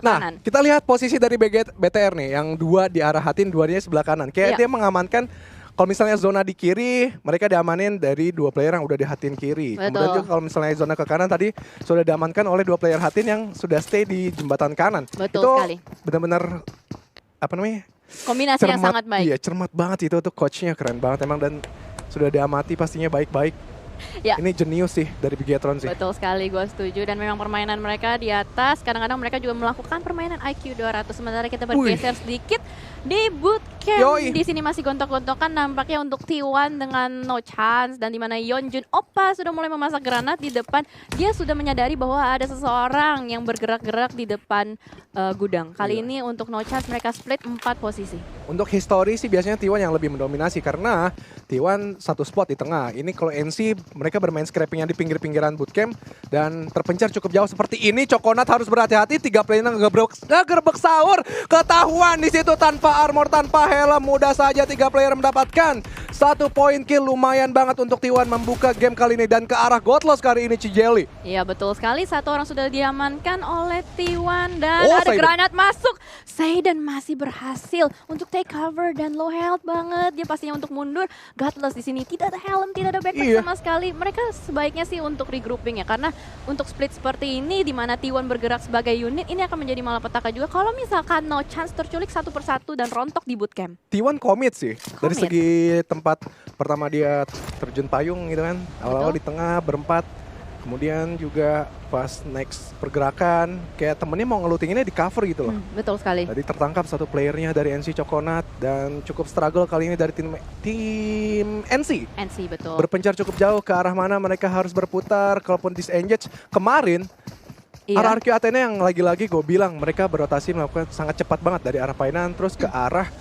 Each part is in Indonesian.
kanan. kita lihat posisi dari BTR nih, yang dua di arah Hatin, duanya sebelah kanan. Kayak dia mengamankan, kalau misalnya zona di kiri, mereka diamanin dari dua player yang udah di Hatin kiri. Betul. Kemudian juga kalau misalnya zona ke kanan tadi, sudah diamankan oleh dua player Hatin yang sudah stay di jembatan kanan. Betul itu sekali. Benar-benar, apa namanya? Kombinasi yang sangat baik. Iya, cermat banget itu tuh, coachnya keren banget emang, dan sudah diamati pastinya baik-baik. Ya. Ini jenius sih dari Bigetron sih. Betul sekali, gue setuju. Dan memang permainan mereka di atas, kadang-kadang mereka juga melakukan permainan IQ 200. Sementara kita bergeser sedikit di bootcamp. Di sini masih gontok-gontokan nampaknya untuk T1 dengan no chance. Dan dimana Yeonjun Oppa sudah mulai memasak granat di depan. Dia sudah menyadari bahwa ada seseorang yang bergerak-gerak di depan gudang. Kali ini untuk no chance mereka split 4 posisi. Untuk histori sih biasanya T1 yang lebih mendominasi karena T1 satu spot di tengah. Ini kalau NC mereka bermain scrappingnya di pinggir-pinggiran bootcamp dan terpencar cukup jauh seperti ini. Coconut harus berhati-hati, 3 player ngegerbek sahur. Ketahuan di situ tanpa armor, tanpa helm, mudah saja 3 player mendapatkan 1 poin kill. Lumayan banget untuk T1 membuka game kali ini dan ke arah Godless kali ini Cijeli. Iya betul sekali, 1 orang sudah diamankan oleh T1 dan ada granat masuk. Seiden masih berhasil untuk take cover dan low health banget. Dia pastinya untuk mundur. Godless di sini tidak ada helm, tidak ada backpack sama sekali. Mereka sebaiknya sih untuk regrouping ya, karena untuk split seperti ini di mana T1 bergerak sebagai unit, ini akan menjadi malapetaka juga kalau misalkan no chance terculik satu persatu dan rontok di bootcamp. T1 komit sih dari segi tempat pertama dia terjun payung gitu kan, awal-awal di tengah berempat. Kemudian juga pas next pergerakan, kayak temennya mau ngelutinginnya di cover gitu loh. Betul sekali. Tadi tertangkap satu playernya dari NC Coconut dan cukup struggle kali ini dari tim NC. NC betul. Berpencar cukup jauh ke arah mana mereka harus berputar, kalaupun disengage. Kemarin, RRQ Athena yang lagi-lagi gue bilang mereka berotasi melakukan sangat cepat banget dari arah Painan terus ke arah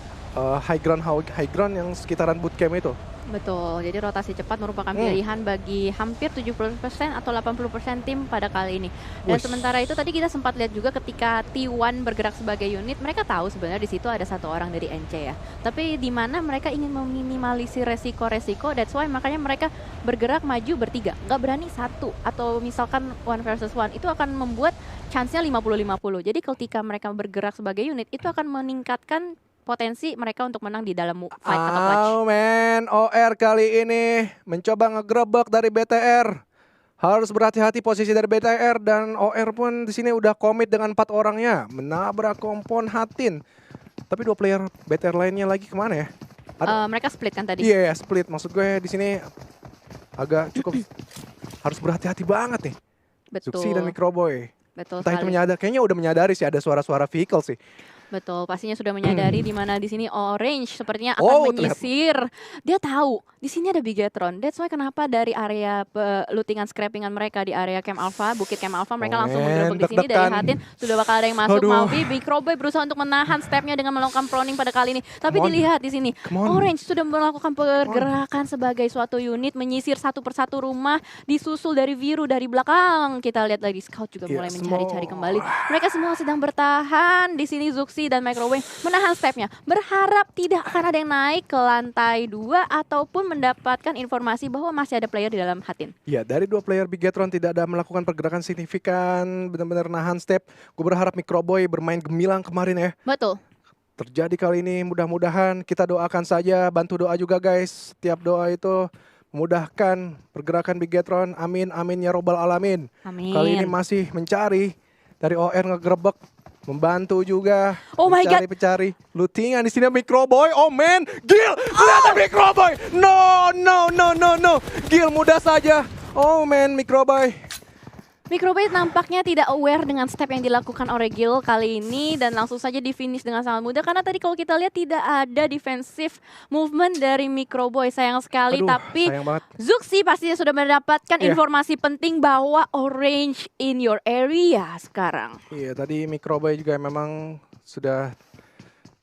high ground yang sekitaran bootcamp itu. Betul, jadi rotasi cepat merupakan pilihan bagi hampir 70% atau 80% tim pada kali ini. Dan sementara itu tadi kita sempat lihat juga ketika T1 bergerak sebagai unit, mereka tahu sebenarnya di situ ada 1 orang dari NC ya. Tapi di mana mereka ingin meminimalisir resiko-resiko, that's why makanya mereka bergerak maju bertiga. Nggak berani 1 atau misalkan 1 versus 1, itu akan membuat chance-nya 50-50. Jadi ketika mereka bergerak sebagai unit, itu akan meningkatkan potensi mereka untuk menang di dalam fight atau clutch. OR kali ini mencoba ngegerebek dari BTR. Harus berhati-hati posisi dari BTR dan OR pun di sini udah komit dengan 4 orangnya. Menabrak kompon Hatin. Tapi 2 player BTR lainnya lagi kemana ya? Mereka split kan tadi? Iya, split. Maksud gue di sini agak cukup harus berhati-hati banget nih. Betul. Zuxi dan Microboy. Betul sekali. Kayaknya udah menyadari sih ada suara-suara vehicle sih. Betul, pastinya sudah menyadari di mana di sini Orange sepertinya akan menyisir. Dia tahu di sini ada Bigetron. That's why kenapa dari area lootingan scrappingan mereka di area Camp Alpha, Bukit Camp Alpha, mereka langsung menggerebek di sini dari Hatin. Sudah bakal ada yang masuk. Mavi, Microboy berusaha untuk menahan stepnya dengan melakukan proning pada kali ini. Tapi dilihat di sini, Orange sudah melakukan pergerakan sebagai suatu unit, menyisir satu persatu rumah, disusul dari Viru dari belakang. Kita lihat lagi Scout juga mulai mencari-cari kembali. Mereka semua sedang bertahan. Di sini Zuxi dan Microwave menahan stepnya, berharap tidak akan ada yang naik ke lantai 2 ataupun mendapatkan informasi bahwa masih ada player di dalam Hatin. Ya, dari 2 player Bigetron tidak ada melakukan pergerakan signifikan, benar-benar nahan step. Gue berharap Microboy bermain gemilang kemarin ya. Betul. Terjadi kali ini, mudah-mudahan kita doakan saja, bantu doa juga guys. Setiap doa itu memudahkan pergerakan Bigetron. Amin, amin ya robbal alamin. Amin. Kali ini masih mencari dari OR ngegerebek. Membantu juga, mencari lootingan di sini Microboy. Oh man, Gil, lihat Microboy. No. Gil mudah saja. Oh man, Microboy. Microboy nampaknya tidak aware dengan step yang dilakukan oleh Gil kali ini dan langsung saja di finish dengan sangat mudah karena tadi kalau kita lihat tidak ada defensive movement dari Microboy, sayang sekali. Tapi Zuxi pastinya sudah mendapatkan informasi penting bahwa Orange in your area sekarang. Iya, tadi Microboy juga memang sudah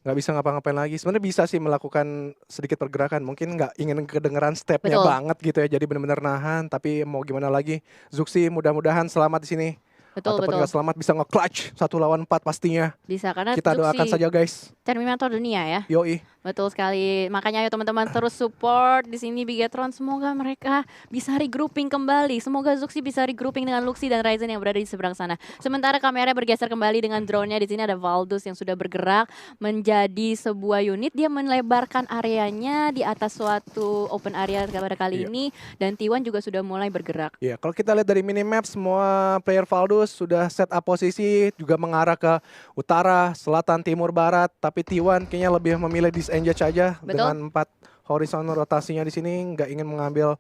nggak bisa ngapa-ngapain lagi. Sebenarnya bisa sih melakukan sedikit pergerakan. Mungkin nggak ingin kedengeran stepnya banget gitu ya. Jadi benar-benar nahan. Tapi mau gimana lagi. Zuxi mudah-mudahan selamat di sini. Betul. Nggak selamat bisa nge-clutch 1 lawan 4 pastinya. Bisa karena kita doakan saja guys. Terminator dunia ya. Yoi. Betul sekali. Makanya ayo teman-teman terus support di sini Bigetron. Semoga mereka bisa regrouping kembali. Semoga Zuxi bisa regrouping dengan Luxi dan Ryzen yang berada di seberang sana. Sementara kamera bergeser kembali dengan drone-nya. Di sini ada Valdus yang sudah bergerak menjadi sebuah unit. Dia melebarkan areanya di atas suatu open area pada kali ini, dan T1 juga sudah mulai bergerak. Iya, kalau kita lihat dari minimap semua player Valdus sudah set up posisi juga mengarah ke utara, selatan, timur, barat. Tapi T1 kayaknya lebih memilih disengage aja. Betul. Dengan 4 horizontal rotasinya di sini, nggak ingin mengambil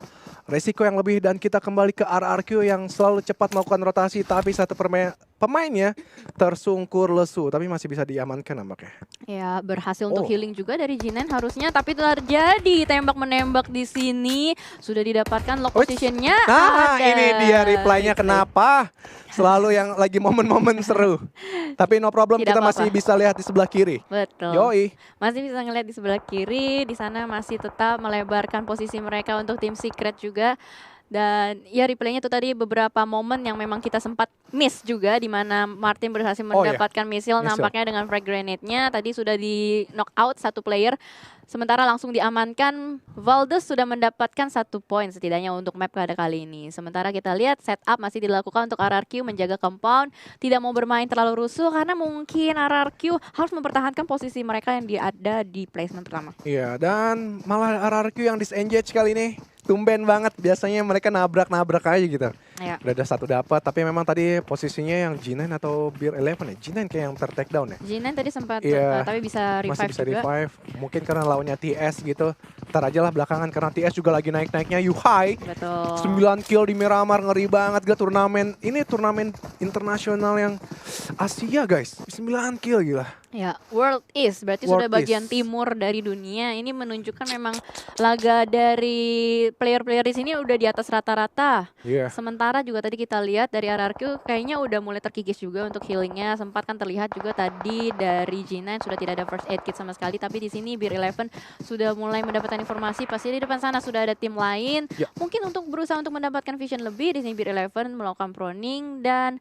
resiko yang lebih. Dan kita kembali ke RRQ yang selalu cepat melakukan rotasi, tapi satu pemainnya tersungkur lesu, tapi masih bisa diamankan nampaknya. Ya, berhasil untuk healing juga dari Jinan harusnya, tapi terjadi tembak-menembak di sini. Sudah didapatkan lock positionnya. Nah, ini dia reply-nya kenapa selalu yang lagi momen-momen seru. Tapi no problem, Tidak kita apa-apa. masih bisa lihat di sebelah kiri. Betul. Yoi. Masih bisa ngeliat di sebelah kiri, di sana masih tetap melebarkan posisi mereka untuk tim Secret juga. Dan ya replaynya itu tadi beberapa momen yang memang kita sempat miss juga, di mana Martin berhasil mendapatkan misil nampaknya dengan frag grenade-nya. Tadi sudah di knock out satu player, sementara langsung diamankan. Valdus sudah mendapatkan 1 poin setidaknya untuk map pada kali ini. Sementara kita lihat setup masih dilakukan untuk RRQ menjaga compound, tidak mau bermain terlalu rusuh karena mungkin RRQ harus mempertahankan posisi mereka yang ada di placement pertama. Iya, dan malah RRQ yang disengage kali ini. Tumben banget, biasanya mereka nabrak-nabrak aja gitu. Ya. Udah ada satu dapat, tapi memang tadi posisinya yang G9 atau Beer 11 ya? G9 kayak yang ter-takedown ya? G9 tadi sempat, Iya, tapi bisa revive masih bisa juga. revive. Mungkin karena lawannya TS gitu. Ntar aja lah belakangan, karena TS juga lagi naik-naiknya. Yuhai, Betul. 9 kill di Miramar, ngeri banget gak turnamen. Ini turnamen internasional yang Asia guys, 9 kill gila. Ya, World East berarti World sudah bagian East. timur dari dunia. Ini menunjukkan memang laga dari player-player di sini udah di atas rata-rata. Iya. Sementara juga tadi kita lihat dari RRQ kayaknya udah mulai terkikis juga untuk healingnya. Sempat kan terlihat juga tadi dari G9 sudah tidak ada first aid kit sama sekali. Tapi di sini Beer 11 sudah mulai mendapatkan informasi. Pasti di depan sana sudah ada tim lain. Ya. Mungkin untuk berusaha untuk mendapatkan vision lebih. Di sini Beer 11 melakukan proning dan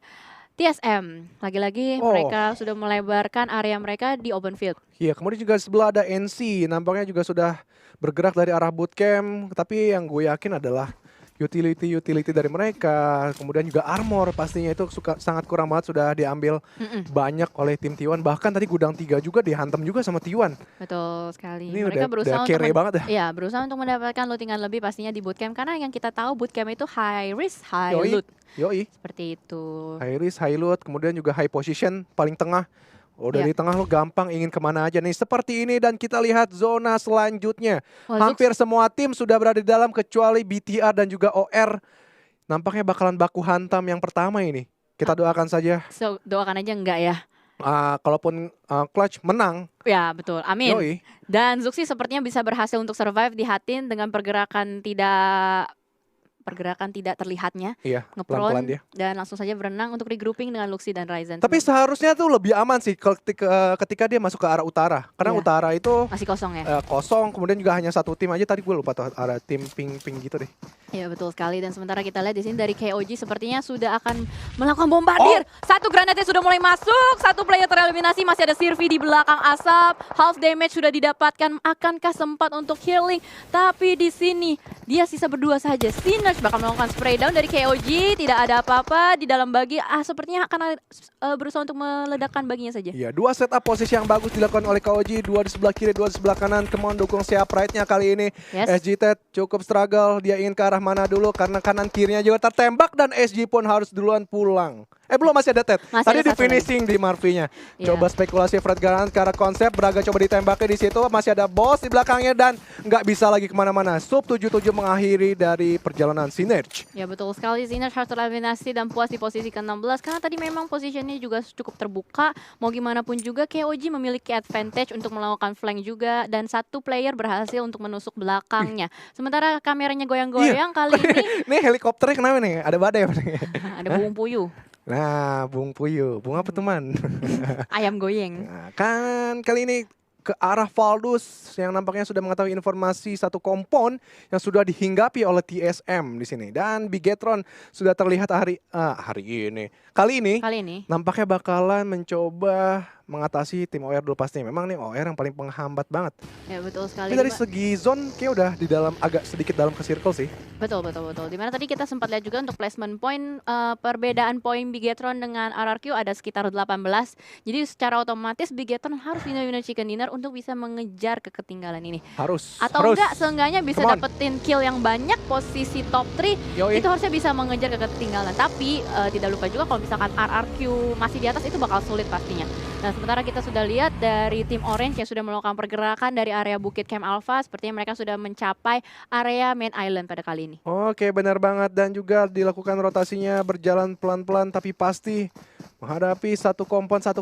TSM, lagi-lagi mereka sudah melebarkan area mereka di open field. Iya, kemudian juga sebelah ada NC, nampaknya juga sudah bergerak dari arah bootcamp. Tapi yang gue yakin adalah utility dari mereka, kemudian juga armor pastinya itu sangat kurang banget, sudah diambil banyak oleh tim T1. Bahkan tadi gudang 3 juga dihantam juga sama T1. Betul sekali. Ini Mereka berusaha untuk banget ya. berusaha untuk mendapatkan lootingan lebih pastinya di bootcamp, karena yang kita tahu bootcamp itu high risk, high loot. Yoi. Seperti itu. High risk, high loot, kemudian juga high position paling tengah. Oh, dari tengah lo gampang ingin kemana aja nih. Seperti ini, dan kita lihat zona selanjutnya. Hampir semua tim sudah berada di dalam kecuali BTR dan juga OR. Nampaknya bakalan baku hantam yang pertama ini. Kita doakan saja. So, doakan aja enggak ya. Kalaupun Clutch menang. Ya betul, amin. Yoi. Dan Zuxi sepertinya bisa berhasil untuk survive di Hatin dengan pergerakan tidak terlihatnya, Iya, ngepron pelan-pelan dia. dan langsung saja berenang untuk regrouping dengan Luxi dan Ryzen. Tapi seharusnya tuh lebih aman sih ketika dia masuk ke arah utara. Karena utara itu masih kosong ya. kosong, kemudian juga hanya satu tim aja. Tadi gue lupa tuh ada tim ping gitu deh. Iya betul sekali, dan sementara kita lihat di sini dari KOG sepertinya sudah akan melakukan bombardir. Satu granatnya sudah mulai masuk, satu player tereliminasi, masih ada Sirvi di belakang asap. Half damage sudah didapatkan, akankah sempat untuk healing? Tapi di sini dia sisa berdua saja. Sinners bakal melakukan spray down dari KOG, tidak ada apa-apa di dalam bagi. Sepertinya akan berusaha untuk meledakkan baginya saja. Iya, 2 setup posisi yang bagus dilakukan oleh KOG, 2 di sebelah kiri, 2 di sebelah kanan. Kemon dukung siap right-nya kali ini. SG Ted cukup struggle, dia ingin ke arah mana dulu karena kanan kirinya juga tertembak, dan SG pun harus duluan pulang. Belum, masih ada Ted. Tadi di finishing di Marvy-nya. Coba spekulasi Fred Garant ke arah konsep, Braga coba ditembaknya di situ, masih ada Boss di belakangnya dan nggak bisa lagi kemana-mana. Sub 77 mengakhiri dari perjalanan Synergy. Ya betul sekali, Synergy harus tereliminasi dan puas di posisi ke-16 karena tadi memang posisinya juga cukup terbuka. Mau gimana pun juga KOG memiliki advantage untuk melakukan flank juga, dan satu player berhasil untuk menusuk belakangnya. Sementara kameranya goyang-goyang kali ini. Nih helikopternya kenapa nih? Ada badai apa nih? Ada burung puyuh. Nah, Bung Puyuh. Bunga apa teman? Ayam goyeng. Nah, kan kali ini ke arah Valdus yang nampaknya sudah mengetahui informasi satu kompon yang sudah dihinggapi oleh TSM di sini, dan Bigetron sudah terlihat hari ini. Kali ini nampaknya bakalan mencoba mengatasi tim OR dulu pasti. Memang nih OR yang paling penghambat banget. Ya betul sekali. Tapi dari segi zone kayak udah di dalam agak sedikit dalam ke circle sih. Betul. Dimana tadi kita sempat lihat juga untuk placement point, perbedaan poin Bigetron dengan RRQ ada sekitar 18. Jadi secara otomatis Bigetron harus winner chicken dinner untuk bisa mengejar keketinggalan ini. Harus. Atau enggak, seenggaknya bisa dapetin kill yang banyak, posisi top 3, itu harusnya bisa mengejar keketinggalan. Tapi tidak lupa juga kalau misalkan RRQ masih di atas itu bakal sulit pastinya. Nah sementara kita sudah lihat dari tim Orange yang sudah melakukan pergerakan dari area Bukit Camp Alpha, sepertinya mereka sudah mencapai area main island pada kali ini. Oke, benar banget. Dan juga dilakukan rotasinya berjalan pelan-pelan tapi pasti menghadapi satu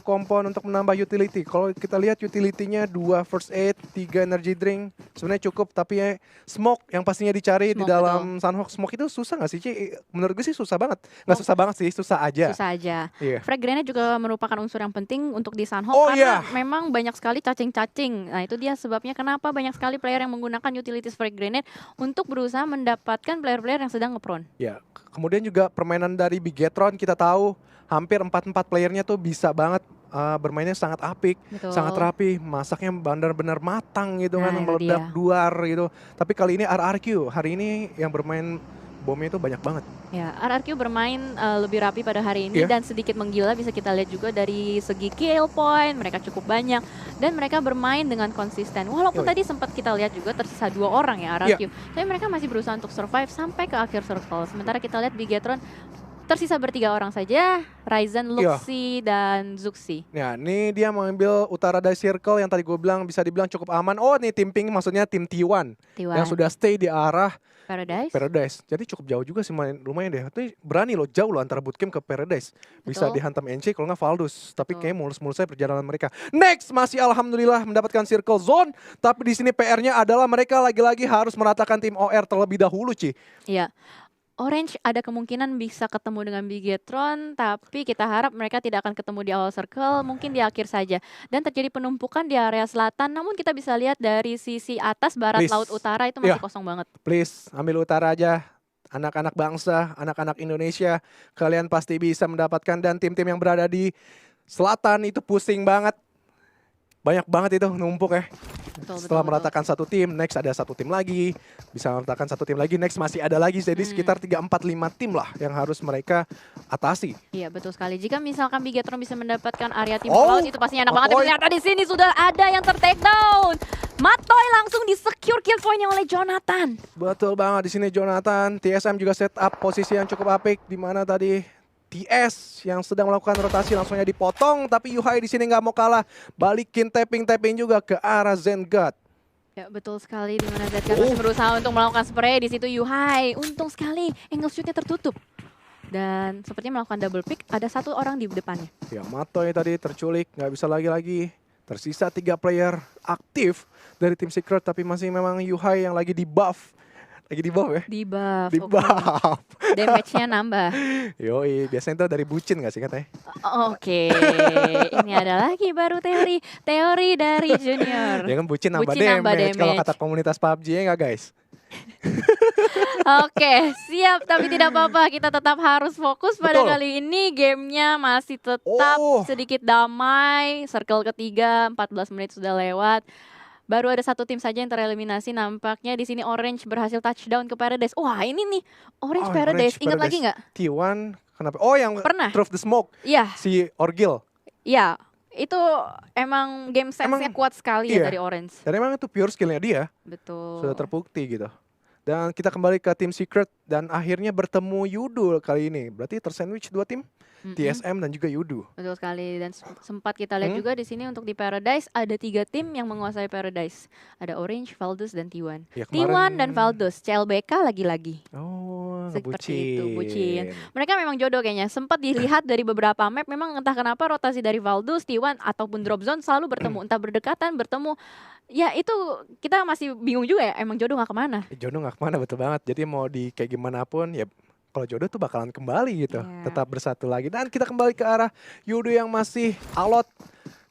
kompon untuk menambah utility. Kalau kita lihat utility-nya 2 first aid, 3 energy drink sebenarnya cukup, tapi ya smoke yang pastinya dicari di dalam Sunhawk. Smoke itu susah nggak sih, Ci? Menurut gue sih susah banget. Nggak susah banget sih, susah aja. Susah aja. Yeah. Frag grenade juga merupakan unsur yang penting untuk di Sunhawk karena memang banyak sekali cacing-cacing. Nah itu dia sebabnya kenapa banyak sekali player yang menggunakan utilities frag grenade untuk berusaha mendapatkan player-player yang sedang nge-prone. Ya, kemudian juga permainan dari Bigetron kita tahu hampir 4 playernya tuh bisa banget bermainnya sangat apik, sangat rapi, masaknya benar-benar matang gitu kan, meledak duar gitu. Tapi kali ini RRQ hari ini yang bermain bomnya itu banyak banget. Ya, RRQ bermain lebih rapi pada hari ini dan sedikit menggila, bisa kita lihat juga dari segi kill point mereka cukup banyak dan mereka bermain dengan konsisten. Walaupun tadi sempat kita lihat juga tersisa 2 orang ya RRQ, tapi mereka masih berusaha untuk survive sampai ke akhir circle. Sementara kita lihat Bigetron tersisa ber-3 orang saja, Ryzen, Luxi, dan Zuxi. Ya, ini dia mengambil utara dari circle yang tadi gue bilang bisa dibilang cukup aman. Oh, nih tim pink maksudnya tim T1 yang sudah stay di arah Paradise. Jadi cukup jauh juga sih, lumayan deh. Tapi berani loh, jauh loh antara bootcamp ke Paradise. Bisa dihantam NC kalau nggak Valdus. Tapi kayak mulus-mulus saja perjalanan mereka. Next, masih alhamdulillah mendapatkan circle zone. Tapi di sini PR-nya adalah mereka lagi-lagi harus meratakan tim OR terlebih dahulu, Ci. Iya. Orange ada kemungkinan bisa ketemu dengan Bigetron, tapi kita harap mereka tidak akan ketemu di awal circle, mungkin di akhir saja. Dan terjadi penumpukan di area selatan, namun kita bisa lihat dari sisi atas, barat, laut, utara itu masih kosong banget. Please, ambil utara aja. Anak-anak bangsa, anak-anak Indonesia, kalian pasti bisa mendapatkan. Dan tim-tim yang berada di selatan itu pusing banget. Banyak banget itu numpuk ya. Setelah meratakan satu tim, next ada satu tim lagi, bisa meratakan satu tim lagi, next masih ada lagi, jadi sekitar 3, 4, 5 tim lah yang harus mereka atasi. Iya betul sekali, jika misalkan Bigetron bisa mendapatkan area tim laut itu pastinya enak banget, tapi ternyata di sini sudah ada yang ter-take down. Matoy langsung di-secure kill point-nya oleh Jonathan. Betul banget, di sini Jonathan, TSM juga set up posisi yang cukup apik, di mana tadi TS yang sedang melakukan rotasi langsungnya dipotong, tapi Yuhai di sini nggak mau kalah, balikin tapping juga ke arah Zengat. Ya betul sekali, di mana Zengat masih berusaha untuk melakukan spray. Di situ Yuhai, untung sekali angle shootnya tertutup dan sepertinya melakukan double pick. Ada satu orang di depannya. Ya Matoy tadi terculik, nggak bisa lagi. Tersisa 3 player aktif dari tim Secret, tapi masih memang Yuhai yang lagi di buff. Lagi di buff ya? Di buff. Di buff. Damage-nya nambah. Yoi, biasanya itu dari bucin gak sih katanya? Oke, ini ada lagi baru teori dari Junior. Ya kan bucin nambah damage kalau kata komunitas PUBG ya nggak guys? Oke, siap. Tapi tidak apa-apa, kita tetap harus fokus pada kali ini. Gamenya masih tetap sedikit damai. Circle ketiga, 14 menit sudah lewat. Baru ada satu tim saja yang tereliminasi. Nampaknya di sini Orange berhasil touchdown ke Paradise. Wah ini nih Orange Paradise. Ingat lagi nggak? T1 kenapa? Oh yang pernah Truth the Smoke. Iya. Si Orgil. Iya. Itu emang game sense-nya kuat sekali ya dari Orange. Dan emang itu pure skillnya dia. Betul. Sudah terbukti gitu. Dan kita kembali ke tim Secret dan akhirnya bertemu Yudu kali ini. Berarti tersandwich 2 tim. TSM dan juga Yudu. Betul sekali, dan sempat kita lihat juga di sini untuk di Paradise ada 3 tim yang menguasai Paradise. Ada Orange, Valdus, dan T1. Ya, T1 dan Valdus, CLBK lagi-lagi. Oh, seperti itu, bucin. Mereka memang jodoh kayaknya. Sempat dilihat dari beberapa map, memang entah kenapa rotasi dari Valdus, T1 ataupun Drop Zone selalu bertemu, entah berdekatan, bertemu. Ya itu kita masih bingung juga ya, emang jodoh gak kemana. Jodoh gak kemana, betul banget. Jadi mau di kayak gimana pun ya, kalau jodoh tuh bakalan kembali gitu, tetap bersatu lagi. Dan kita kembali ke arah Yudu yang masih alot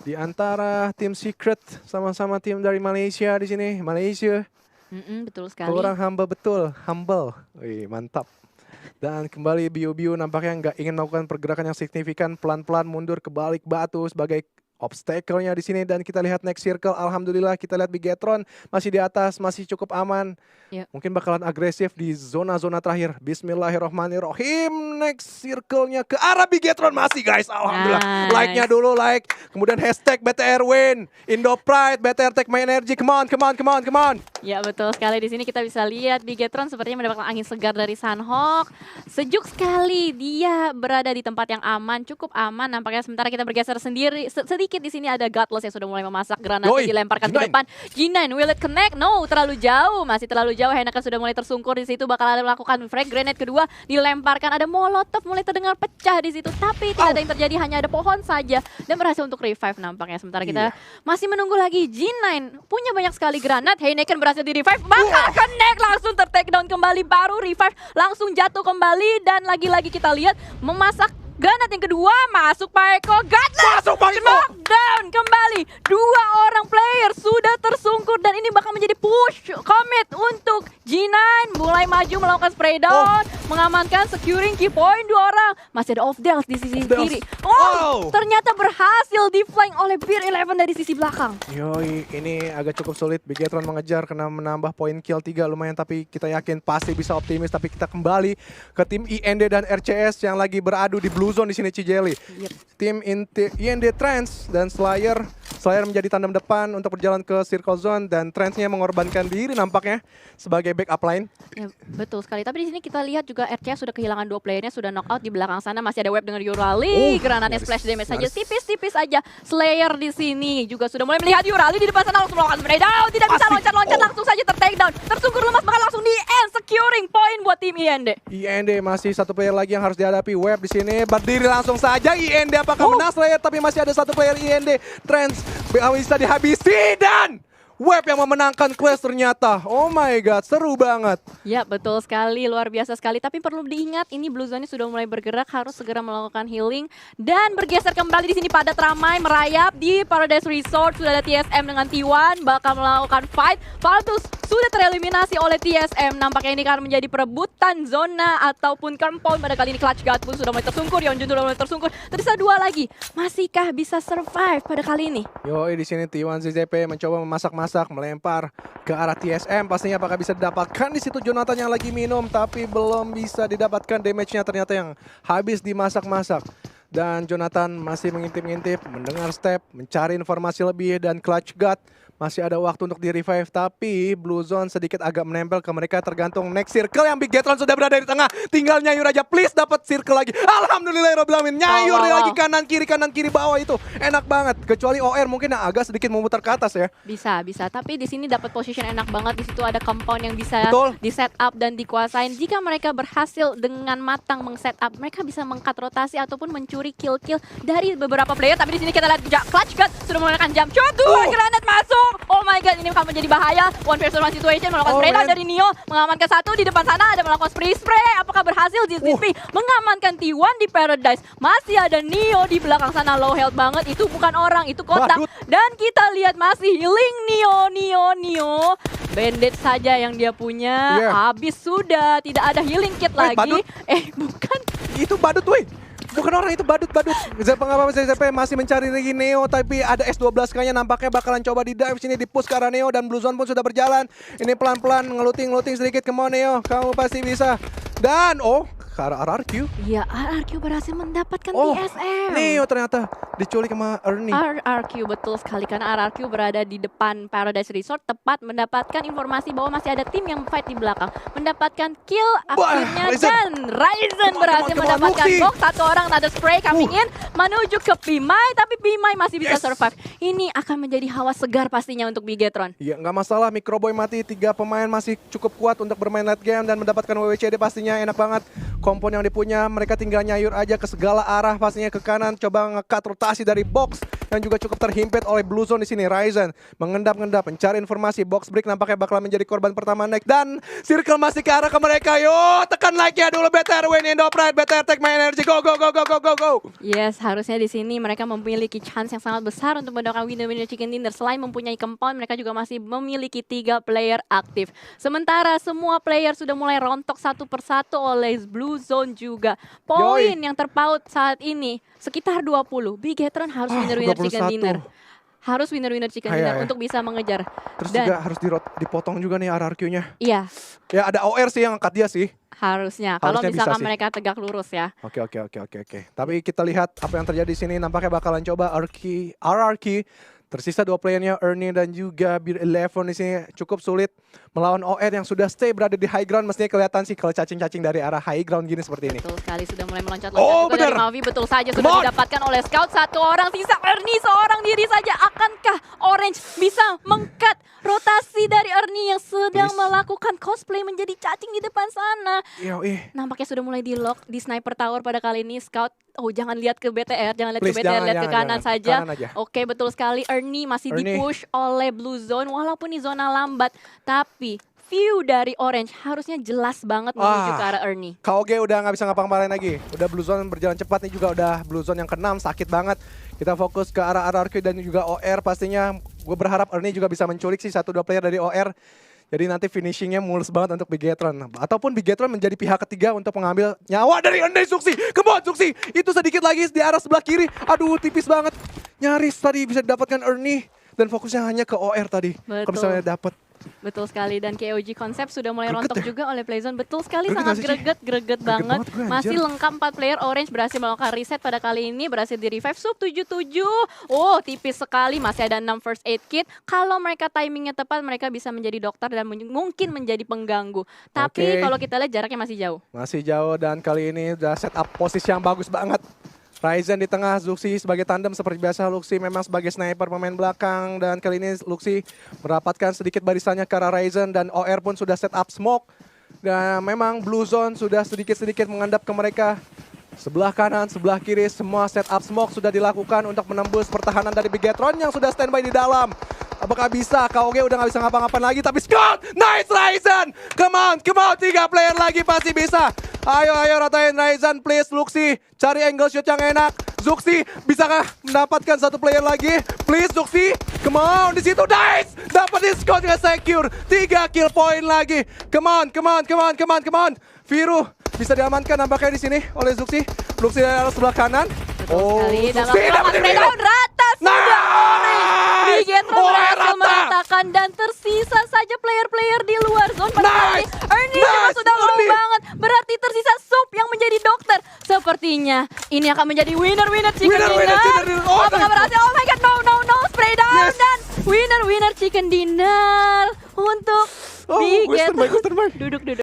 di antara tim Secret sama-sama tim dari Malaysia di sini. Malaysia. Betul sekali. Orang humble. Wih, mantap. Dan kembali Biu nampaknya nggak ingin melakukan pergerakan yang signifikan, pelan-pelan mundur ke balik batu sebagai obstacle-nya di sini dan kita lihat next circle. Alhamdulillah kita lihat Bigetron masih di atas, masih cukup aman. Mungkin bakalan agresif di zona-zona terakhir. Bismillahirrahmanirrahim. Next circle-nya ke arah Bigetron masih guys. Alhamdulillah. Nice. Like-nya dulu like. Kemudian hashtag BTR win. Indo Pride, BTR take my energy. Come on, come on, come on, come on. Ya betul sekali, di sini kita bisa lihat Bigetron sepertinya mendapatkan angin segar dari Sunhawk. Sejuk sekali, dia berada di tempat yang aman, cukup aman nampaknya. Sementara kita bergeser sendiri sedikit di sini ada Godless yang sudah mulai memasak granat dilemparkan ke depan. G9 will it connect? No, terlalu jauh, masih terlalu jauh. Heineken sudah mulai tersungkur di situ, bakal ada melakukan frag grenade kedua, dilemparkan. Ada Molotov mulai terdengar pecah di situ, tapi tidak ada yang terjadi, hanya ada pohon saja dan berhasil untuk revive nampaknya. Sementara kita masih menunggu lagi. G9 punya banyak sekali granat, Heineken berhasil di revive, bakal connect, langsung ter-take down kembali, baru revive, langsung jatuh kembali dan lagi-lagi kita lihat memasak granat yang kedua, masuk Pak Eko, Godless, knockdown kembali. Dua orang player sudah tersungkur dan ini bakal menjadi push commit untuk G9. Mulai maju melakukan spray down, mengamankan securing key point dua orang. Masih ada Ovdels di sisi kiri. Ternyata berhasil di-flank oleh Beer 11 dari sisi belakang. Yoi, ini agak cukup sulit. Bigetron mengejar karena menambah poin kill 3 lumayan, tapi kita yakin pasti bisa optimis. Tapi kita kembali ke tim IND dan RCS yang lagi beradu di blue zone di sini Cijeli. Tim IND Trans dan Slayer menjadi tandem depan untuk berjalan ke circle zone dan Transnya mengorbankan diri nampaknya sebagai backup line. Ya, betul sekali. Tapi di sini kita lihat juga RCS sudah kehilangan dua playernya, sudah knockout. Di belakang sana masih ada Web dengan Yurali. Granatnya splash damage saja tipis-tipis aja. Slayer di sini juga sudah mulai melihat Yurali di depan sana, langsung melakukan spray down. Tidak bisa loncat-loncat, langsung saja ter-take down. Tersungkur lemas, maka langsung di end, securing point buat tim IND. IND masih satu player lagi yang harus dihadapi. Web di sini berdiri langsung saja. IND apakah menang Slayer, tapi masih ada satu player IND. Trans bisa dihabisi dan Web yang memenangkan quest ternyata. Oh my god, seru banget. Ya betul sekali, luar biasa sekali. Tapi perlu diingat, ini Blue Zone sudah mulai bergerak, harus segera melakukan healing. Dan bergeser kembali di sini padat ramai, merayap di Paradise Resort. Sudah ada TSM dengan T1, bakal melakukan fight. Faltus sudah tereliminasi oleh TSM. Nampaknya ini akan menjadi perebutan zona ataupun compound. Pada kali ini Clutch God pun sudah mulai tersungkur, Yeonjun sudah mulai tersungkur. Tersisa dua lagi, masihkah bisa survive pada kali ini? Yoi, di sini T1 ZZP mencoba memasak-masak, melempar ke arah TSM. Pastinya apakah bisa didapatkan di situ Jonathan yang lagi minum, tapi belum bisa didapatkan damage-nya ternyata yang habis dimasak-masak. Dan Jonathan masih mengintip-ngintip, mendengar step, mencari informasi lebih dan Clutch God masih ada waktu untuk di-revive, tapi Blue Zone sedikit agak menempel ke mereka tergantung next circle yang Bigetron sudah berada di tengah. Tinggal nyayur aja, please dapat circle lagi. Alhamdulillahirobbilalamin, nyayur lagi kanan kiri bawah itu. Enak banget, kecuali OR mungkin yang agak sedikit memutar ke atas ya. Bisa, tapi di sini dapat position enak banget. Di situ ada compound yang bisa di-set up dan dikuasain. Jika mereka berhasil dengan matang meng-set up, mereka bisa meng-cut rotasi ataupun mencuri kill-kill dari beberapa player. Tapi di sini kita lihat Clutch God sudah menggunakan jump shot, granat masuk. Oh my god, ini akan menjadi bahaya. One versus one situation, melakukan spray down dari Neo, mengamankan satu. Di depan sana ada melakukan spray. Apakah berhasil ZZP mengamankan T1 di Paradise? Masih ada Neo di belakang sana, low health banget. Itu bukan orang, itu kotak. Dan kita lihat masih healing Neo. Bandit saja yang dia punya, habis sudah. Tidak ada healing kit lagi. Bukan. Itu badut weh. Bukan orang, itu badut. Pengapa ZZP masih mencari lagi Neo, tapi ada S12-nya nampaknya bakalan coba di-dive sini, di-push ke arah Neo dan Blue Zone pun sudah berjalan. Ini pelan-pelan ngeluting sedikit, come on Neo, kamu pasti bisa. Dan ke arah RRQ. Iya, RRQ berhasil mendapatkan TSM. Neo ternyata diculik sama Ernie. RRQ betul sekali, karena RRQ berada di depan Paradise Resort, tepat mendapatkan informasi bahwa masih ada tim yang fight di belakang. Mendapatkan kill akhirnya dan Ryzen berhasil mendapatkan box. Satu orang ada spray coming in menuju ke Pimai, tapi Pimai masih bisa survive. Ini akan menjadi hawa segar pastinya untuk Bigetron. Iya, nggak masalah, Microboy mati, 3 pemain masih cukup kuat untuk bermain late game dan mendapatkan WWCD pastinya enak banget. Kompon yang dipunya, mereka tinggal nyayur aja ke segala arah, pastinya ke kanan, coba nge-cut rotasi dari box yang juga cukup terhimpit oleh Blue Zone di sini. Ryzen mengendap-endap, mencari informasi, box break nampaknya bakal menjadi korban pertama naik dan circle masih ke arah ke mereka. Yo, tekan like-nya dulu, BTR win Indo Pride, BTR take my energy, go. Yes, harusnya di sini mereka memiliki chance yang sangat besar untuk mendapatkan winner chicken dinner. Selain mempunyai compound, mereka juga masih memiliki 3 player aktif. Sementara semua player sudah mulai rontok satu persatu oleh Blue Blue Zone juga. Poin yang terpaut saat ini sekitar 20. Bigetron harus winner-winner chicken dinner. Harus winner-winner chicken dinner untuk bisa mengejar. Terus juga harus dipotong juga nih RRQ-nya. Iya. Ya ada OR sih yang angkat dia sih. Harusnya. Kalau misalkan mereka tegak lurus ya. Oke. Tapi kita lihat apa yang terjadi di sini. Nampaknya bakalan coba RRQ. Tersisa 2 playernya, Ernie dan juga Beer 11 di sini cukup sulit melawan OR yang sudah stay berada di high ground. Mestinya kelihatan sih kalau cacing-cacing dari arah high ground gini seperti ini. Betul sekali, sudah mulai meloncat-loncat juga dari Mavi. Betul saja, sudah didapatkan oleh Scout. 1 orang sisa, Ernie seorang diri saja. Akankah Orange bisa meng-cut rotasi dari Ernie yang sedang melakukan cosplay menjadi cacing di depan sana? Nampaknya sudah mulai di-lock di Sniper Tower pada kali ini. Scout, jangan lihat ke BTR, jangan lihat ke BTR, lihat ke kanan saja. Oke, betul sekali. Ernie masih di-push oleh Blue Zone, walaupun di zona lambat. Tapi view dari Orange harusnya jelas banget menuju ke arah Ernie. KOG udah nggak bisa ngapa-ngapain lagi. Udah Blue Zone berjalan cepat nih juga, udah Blue Zone yang ke-6, sakit banget. Kita fokus ke arah RRQ dan juga OR pastinya. Gue berharap Ernie juga bisa menculik sih 1-2 player dari OR. Jadi nanti finishingnya mulus banget untuk Bigetron. Ataupun Bigetron menjadi pihak ketiga untuk mengambil nyawa dari Ernie. Suksi. Come on Suksi. Itu sedikit lagi di arah sebelah kiri. Aduh tipis banget. Nyaris tadi bisa didapatkan Ernie. Dan fokusnya hanya ke OR tadi. Kalau misalnya dapat. Betul sekali, dan KOG Concept sudah mulai rontok juga oleh Playzone. Betul sekali, sangat greget banget. Masih lengkap 4 player. Orange berhasil melakukan reset pada kali ini, berhasil di revive. Sup 77. Oh, tipis sekali, masih ada 6 first aid kit. Kalau mereka timingnya tepat, mereka bisa menjadi dokter dan mungkin menjadi pengganggu. Tapi kalau kita lihat jaraknya masih jauh. Masih jauh, dan kali ini udah set up posisi yang bagus banget. Ryzen di tengah, Zuxi sebagai tandem seperti biasa. Luxi memang sebagai sniper pemain belakang, dan kali ini Luxi mendapatkan sedikit barisannya ke arah Ryzen, dan OR pun sudah set up smoke. Dan memang Blue Zone sudah sedikit-sedikit mengendap ke mereka. Sebelah kanan, sebelah kiri, semua set up smoke sudah dilakukan untuk menembus pertahanan dari Bigetron yang sudah standby di dalam. Apakah bisa? KOG udah gak bisa ngapa-ngapain lagi, tapi Scott! Nice Ryzen! Come on! 3 player lagi pasti bisa. Ayo ratain Ryzen, please Luxi. Cari angle shoot yang enak. Zuxi, bisakah mendapatkan 1 player lagi? Please Zuxi, come on, di situ nice! Dapetin Scott yang secure. 3 kill point lagi. Come on. Viru bisa diamankan nampaknya di sini oleh Zuxi. Luxi dari arah sebelah kanan. Zuxi dapetin Viru. Rata sudah Orange. Bigetron berhasil meratakan, dan tersisa saja player-player di luar zone. Ernie juga sudah low banget. Berarti tersisa Sup yang menjadi dokter. Sepertinya ini akan menjadi winner chicken dinner. Apakah berhasil? Oh my god, no, spray down, dan winner chicken dinner untuk Bigetron. Western Bay. Duduk.